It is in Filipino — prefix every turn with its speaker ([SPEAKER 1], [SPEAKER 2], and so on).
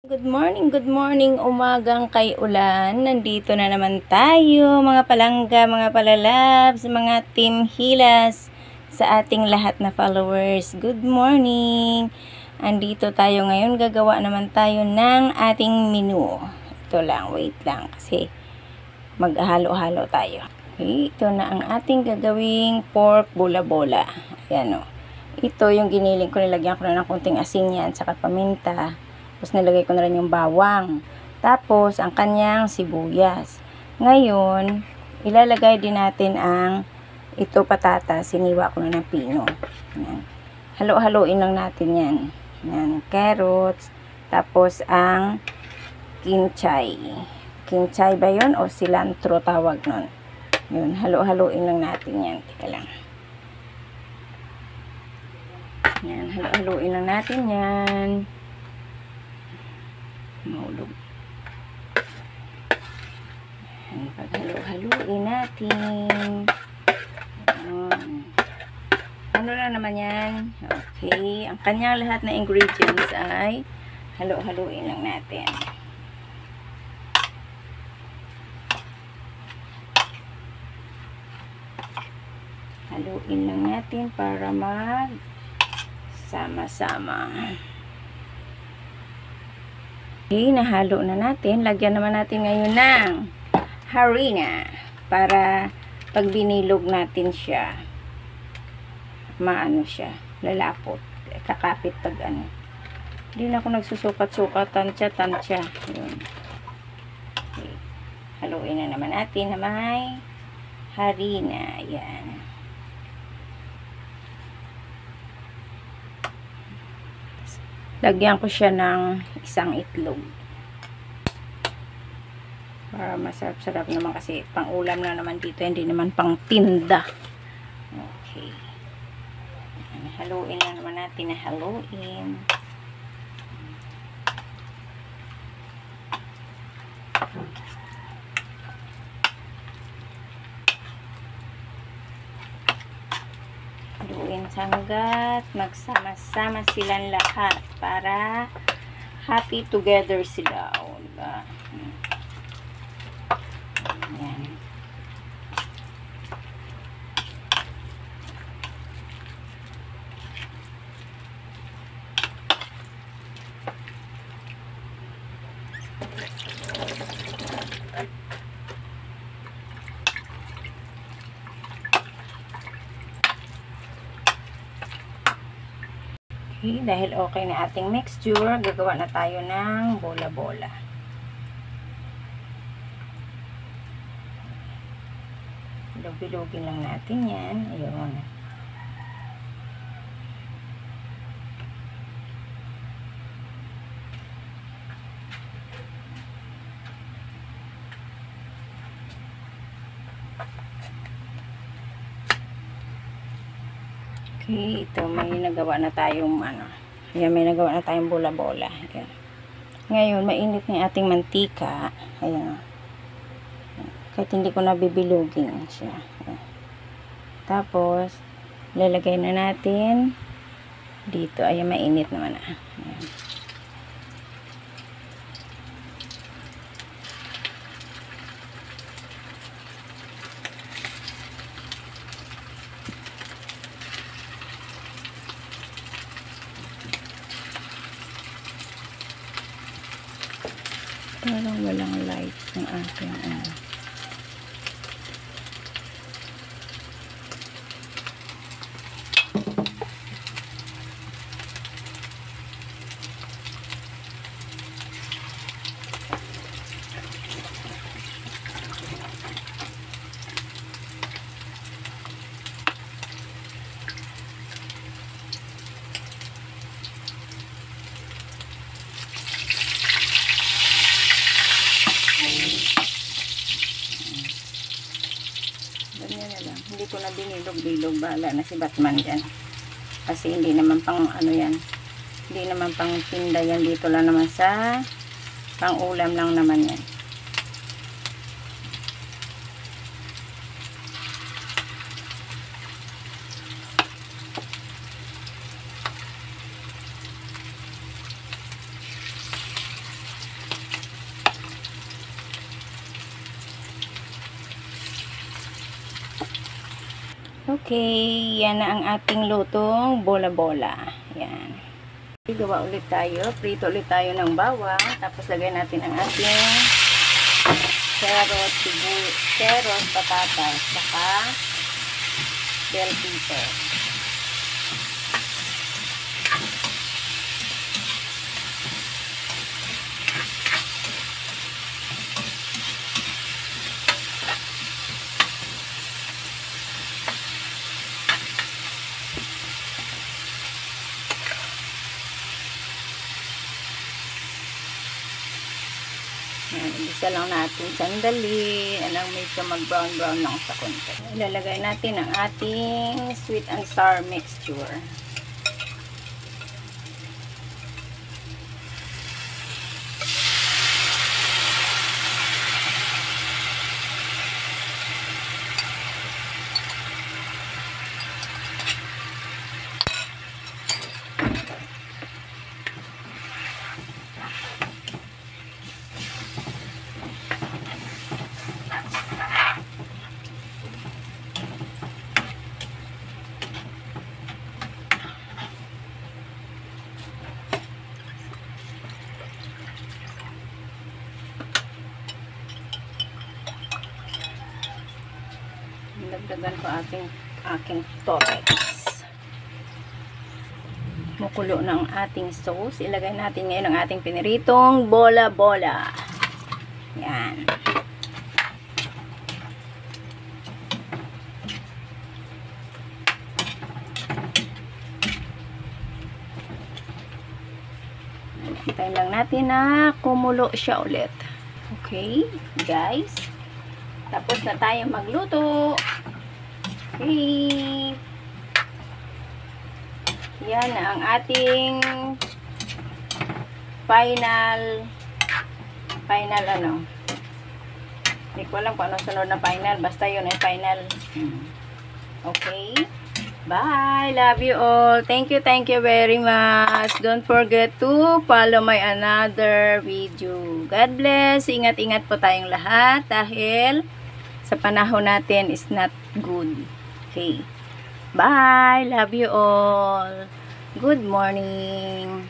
[SPEAKER 1] Good morning, umagang kay ulan. Nandito na naman tayo, mga palangga, mga palalabs, mga team Hilas, sa ating lahat na followers. Good morning! Andito tayo ngayon, gagawa naman tayo ng ating menu. Ito lang, wait lang, kasi maghalo-halo tayo. Okay, ito na ang ating gagawing pork bola-bola. Ayan o. Ito yung giniling ko, nilagyan ko na ng konting asin yan, saka paminta. Tapos nilagay ko na rin yung bawang. Tapos ang kanyang sibuyas. Ngayon, ilalagay din natin ang ito patatas. Siniwa ko na ng pino. Yan. Halo-haloin lang natin yan. Yan, carrots. Tapos ang kinchay. Kinchay ba yun? O cilantro tawag nun. Yun, halo-haloin lang natin yan. Teka lang. Yan, halo-haloin lang natin yan. Mahulog. Paghalo-haluin natin. Ano lang naman yan. Okay. Ang kanyang lahat na ingredients ay halo-haluin lang natin. Haluin lang natin para mag sama-sama. Okay, nahalo na natin. Lagyan naman natin ngayon ng harina para pag binilog natin siya, maano siya, lalapot. Kakapit pag ano. Hindi na ako nagsusukat-sukat, tansya. Yun. Okay. Haluin na naman natin na may harina. Yan. Lagyan ko siya ng isang itlog. Para masarap-sarap naman kasi pang ulam na naman dito, hindi naman pang tinda. Okay. Haluin na naman natin na haluin. Haluin hanggat magsama-sama silang lahat para happy together sila. O, diba? Ayan. Okay, dahil okay na ating mixture, gagawa na tayo ng bola-bola. Bilog-bilogin lang natin yan. Ayun. Okay, ito may nagawa na tayong ano. Ayan, may nagawa na tayong bola-bola. Ayan. Ngayon, mainit na yung ating mantika. Ayan. Kahit hindi ko nabibilugin siya. Ayan. Tapos, lalagay na natin dito. Ayan, mainit naman na. Ayan. Parang walang light ng ating ano. Hindi ko na binilog-bilog, bala na si Batman dyan. Kasi hindi naman pang ano yan. Hindi naman pang tinda yan. Dito lang naman sa pang ulam lang naman yan. Okay, yan na ang ating lutong bola-bola. Yan. Gawa ulit tayo. Prito ulit tayo ng bawang. Tapos lagay natin ang ating carrot, patatas, saka bell pepper. Isa lang natin sandali. Alang medyo mag-brown-brown lang sa konti. Ilalagay natin ang ating sweet and sour mixture. Dagdagan ko aking torex. Mukulo ng ating sauce. Ilagay natin ngayon ang ating piniritong bola-bola. Yan. Hintayin lang natin na kumulo siya ulit. Okay, guys. Tapos na tayo magluto. Okay. Yan na ang ating final ano. Hindi ko alam kung anong sunod na final. Basta yun ay final. Okay. Bye. Love you all. Thank you very much. Don't forget to follow my another video. God bless. Ingat-ingat po tayong lahat dahil sa panahon natin is not good. Okay. Bye. Love you all. Good morning.